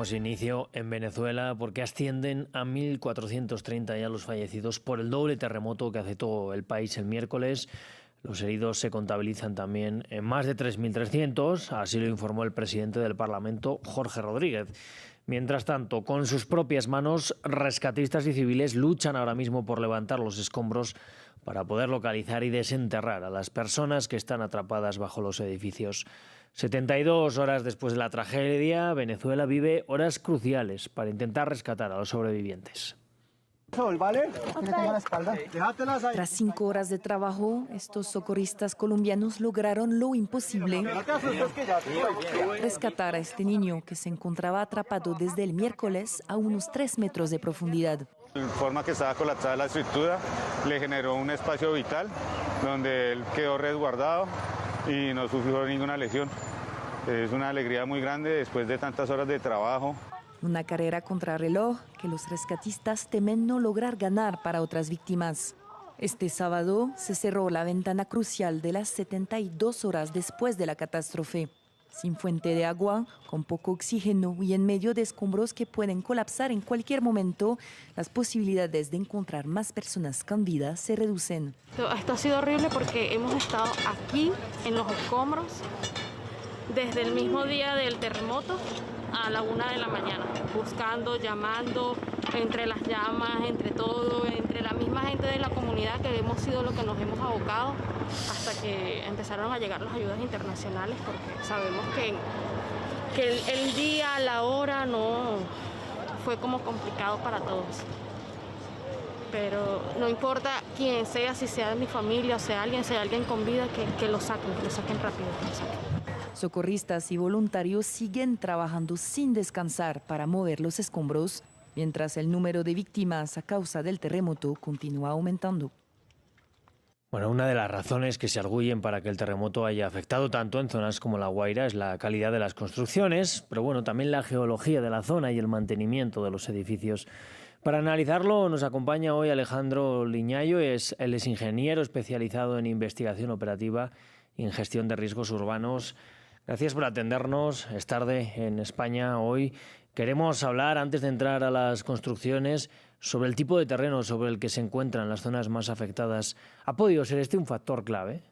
Damos inicio en Venezuela porque ascienden a 1.430 ya los fallecidos por el doble terremoto que azotó el país el miércoles. Los heridos se contabilizan también en más de 3.300, así lo informó el presidente del Parlamento, Jorge Rodríguez. Mientras tanto, con sus propias manos, rescatistas y civiles luchan ahora mismo por levantar los escombros para poder localizar y desenterrar a las personas que están atrapadas bajo los edificios. 72 horas después de la tragedia, Venezuela vive horas cruciales para intentar rescatar a los sobrevivientes. Tras 5 horas de trabajo, estos socorristas colombianos lograron lo imposible: rescatar a este niño que se encontraba atrapado desde el miércoles a unos 3 metros de profundidad. La forma que estaba colapsada la estructura le generó un espacio vital donde él quedó resguardado y no sufrió ninguna lesión. Es una alegría muy grande después de tantas horas de trabajo. Una carrera contrarreloj que los rescatistas temen no lograr ganar para otras víctimas. Este sábado se cerró la ventana crucial de las 72 horas después de la catástrofe. Sin fuente de agua, con poco oxígeno y en medio de escombros que pueden colapsar en cualquier momento, las posibilidades de encontrar más personas con vida se reducen. Esto ha sido horrible porque hemos estado aquí en los escombros desde el mismo día del terremoto a la 1 de la mañana, buscando, llamando, entre las llamas, entre todo, entre la misma gente de la comunidad que hemos sido lo que nos hemos abocado, hasta que empezaron a llegar las ayudas internacionales, porque sabemos que el día, la hora, no fue como complicado para todos. Pero no importa quién sea, si sea de mi familia, sea alguien con vida, que lo saquen rápido, que lo saquen. Socorristas y voluntarios siguen trabajando sin descansar para mover los escombros, mientras el número de víctimas a causa del terremoto continúa aumentando. Bueno, una de las razones que se arguyen para que el terremoto haya afectado tanto en zonas como La Guaira es la calidad de las construcciones, pero bueno, también la geología de la zona y el mantenimiento de los edificios. Para analizarlo nos acompaña hoy Alejandro Liñayo, él es ingeniero especializado en investigación operativa y en gestión de riesgos urbanos. Gracias por atendernos. Es tarde en España hoy. Queremos hablar, antes de entrar a las construcciones, sobre el tipo de terreno sobre el que se encuentran las zonas más afectadas. ¿Ha podido ser este un factor clave?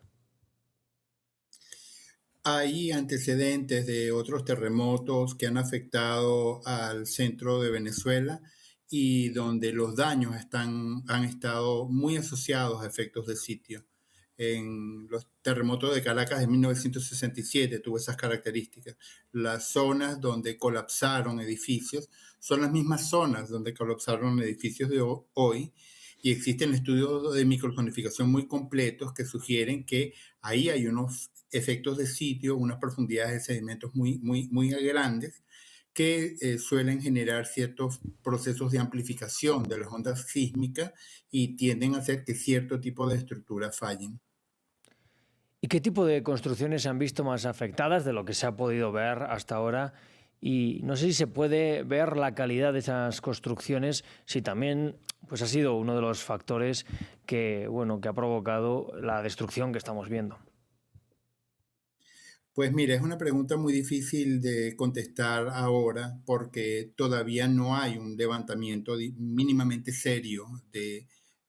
Hay antecedentes de otros terremotos que han afectado al centro de Venezuela y donde los daños han estado muy asociados a efectos de sitio. En los terremotos de Caracas de 1967 tuvo esas características. Las zonas donde colapsaron edificios son las mismas zonas donde colapsaron edificios de hoy, y existen estudios de microzonificación muy completos que sugieren que ahí hay unos efectos de sitio, unas profundidades de sedimentos muy grandes que suelen generar ciertos procesos de amplificación de las ondas sísmicas y tienden a hacer que cierto tipo de estructuras fallen. ¿Y qué tipo de construcciones se han visto más afectadas de lo que se ha podido ver hasta ahora? Y no sé si se puede ver la calidad de esas construcciones, si también pues ha sido uno de los factores que ha provocado la destrucción que estamos viendo. Pues mira, es una pregunta muy difícil de contestar ahora porque todavía no hay un levantamiento mínimamente serio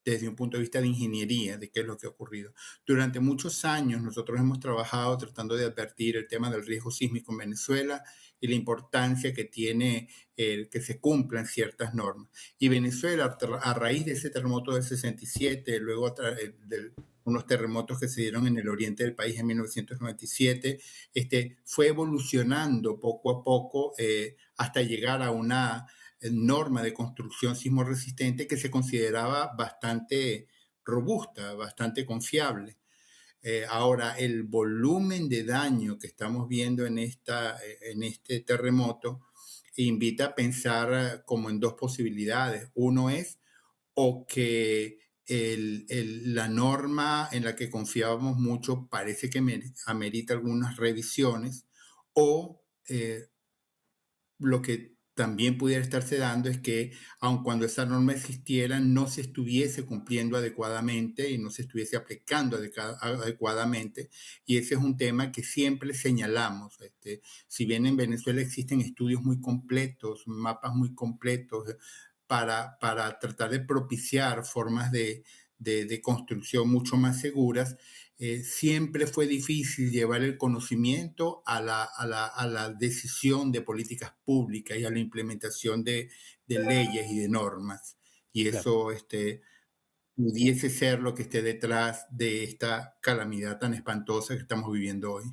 desde un punto de vista de ingeniería de qué es lo que ha ocurrido. Durante muchos años nosotros hemos trabajado tratando de advertir el tema del riesgo sísmico en Venezuela y la importancia que tiene que se cumplan ciertas normas. Y Venezuela, a raíz de ese terremoto del 67, luego del unos terremotos que se dieron en el oriente del país en 1997, fue evolucionando poco a poco hasta llegar a una norma de construcción sismorresistente que se consideraba bastante robusta, bastante confiable. Ahora, el volumen de daño que estamos viendo en este terremoto invita a pensar como en dos posibilidades. Uno es o que la norma en la que confiábamos mucho parece que amerita algunas revisiones, o lo que también pudiera estarse dando es que, aun cuando esa norma existiera, no se estuviese cumpliendo adecuadamente y no se estuviese aplicando adecuadamente. Y ese es un tema que siempre señalamos. Si bien en Venezuela existen estudios muy completos, mapas muy completos para tratar de propiciar formas de construcción mucho más seguras, siempre fue difícil llevar el conocimiento a la decisión de políticas públicas y a la implementación de leyes y de normas. Y Claro. eso pudiese ser lo que esté detrás de esta calamidad tan espantosa que estamos viviendo hoy.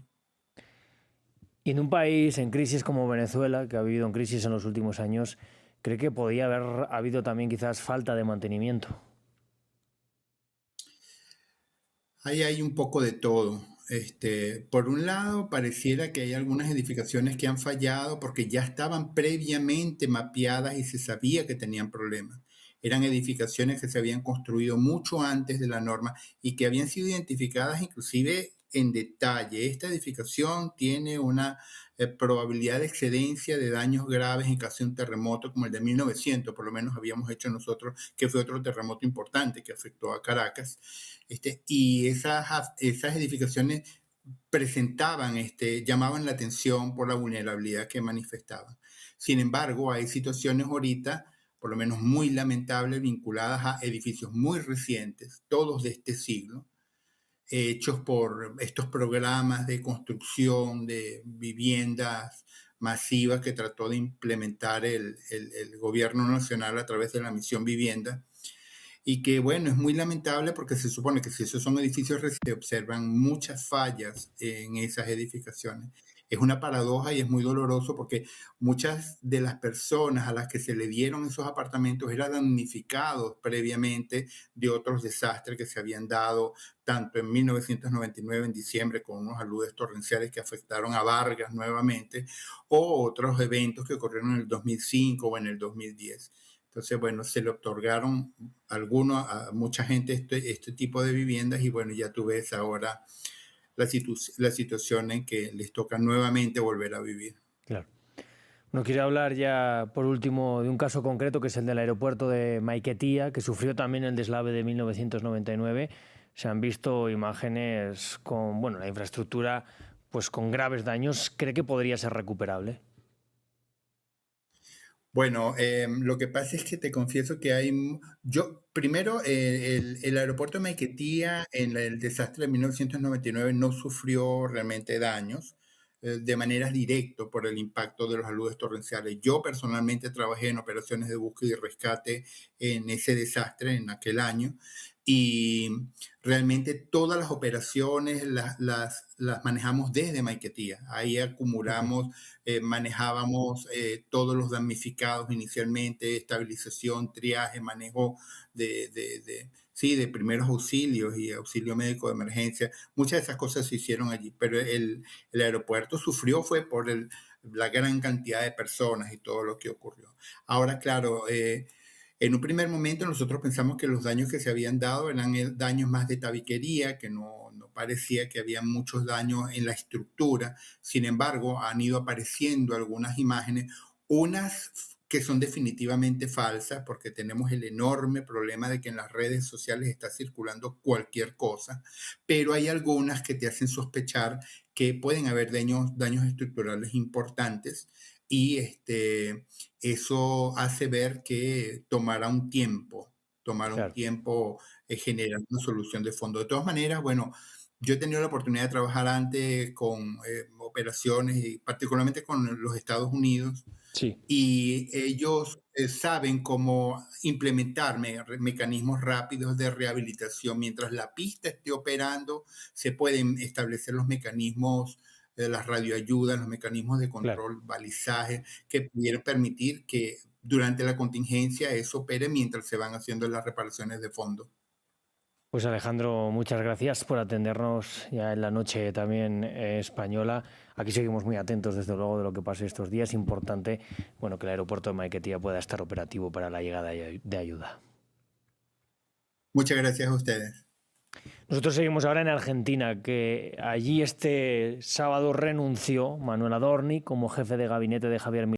Y en un país en crisis como Venezuela, que ha vivido en crisis en los últimos años, ¿cree que podía haber habido también quizás falta de mantenimiento? Ahí hay un poco de todo. Por un lado, pareciera que hay algunas edificaciones que han fallado porque ya estaban previamente mapeadas y se sabía que tenían problemas. Eran edificaciones que se habían construido mucho antes de la norma y que habían sido identificadas inclusive en detalle. Esta edificación tiene una probabilidad de excedencia de daños graves en caso de un terremoto como el de 1900, por lo menos habíamos hecho nosotros, que fue otro terremoto importante que afectó a Caracas. Y esas edificaciones presentaban, llamaban la atención por la vulnerabilidad que manifestaban. Sin embargo, hay situaciones ahorita, por lo menos muy lamentables, vinculadas a edificios muy recientes, todos de este siglo, hechos por estos programas de construcción de viviendas masivas que trató de implementar el gobierno nacional a través de la misión Vivienda, y que, bueno, es muy lamentable porque se supone que si esos son edificios recientes, se observan muchas fallas en esas edificaciones. Es una paradoja y es muy doloroso porque muchas de las personas a las que se le dieron esos apartamentos eran damnificados previamente de otros desastres que se habían dado, tanto en 1999, en diciembre, con unos aludes torrenciales que afectaron a Vargas nuevamente, o otros eventos que ocurrieron en el 2005 o en el 2010. Entonces, bueno, se le otorgaron a mucha gente este tipo de viviendas y bueno, ya tú ves ahora la situación en que les toca nuevamente volver a vivir. Claro. No quiero hablar ya, por último, de un caso concreto que es el del aeropuerto de Maiquetía, que sufrió también el deslave de 1999. Se han visto imágenes con, bueno, la infraestructura pues con graves daños. ¿Cree que podría ser recuperable? Bueno, lo que pasa es que te confieso que primero, el aeropuerto de Maiquetía en el desastre de 1999 no sufrió realmente daños de manera directa por el impacto de los aludes torrenciales. Yo personalmente trabajé en operaciones de búsqueda y rescate en ese desastre en aquel año y realmente todas las operaciones las manejamos desde Maiquetía. Ahí Okay. acumulamos, manejábamos todos los damnificados inicialmente, estabilización, triaje, manejo sí, de primeros auxilios y auxilio médico de emergencia. Muchas de esas cosas se hicieron allí, pero el aeropuerto sufrió fue por la gran cantidad de personas y todo lo que ocurrió. Ahora, claro, en un primer momento nosotros pensamos que los daños que se habían dado eran daños más de tabiquería, que no parecía que había muchos daños en la estructura. Sin embargo, han ido apareciendo algunas imágenes, unas que son definitivamente falsas, porque tenemos el enorme problema de que en las redes sociales está circulando cualquier cosa, pero hay algunas que te hacen sospechar que pueden haber daños estructurales importantes y eso hace ver que tomará un Claro. tiempo generar una solución de fondo. De todas maneras, bueno, yo he tenido la oportunidad de trabajar antes con operaciones y particularmente con los Estados Unidos Sí. y ellos saben cómo implementar mecanismos rápidos de rehabilitación. Mientras la pista esté operando, se pueden establecer los mecanismos de las radioayudas, los mecanismos de Claro. control, balizaje, que pudieran permitir que durante la contingencia eso opere mientras se van haciendo las reparaciones de fondo. Pues Alejandro, muchas gracias por atendernos ya en la noche también española. Aquí seguimos muy atentos, desde luego, de lo que pase estos días. Importante, bueno, que el aeropuerto de Maiquetía pueda estar operativo para la llegada de ayuda. Muchas gracias a ustedes. Nosotros seguimos ahora en Argentina, que allí este sábado renunció Manuel Adorni como jefe de gabinete de Javier Milei.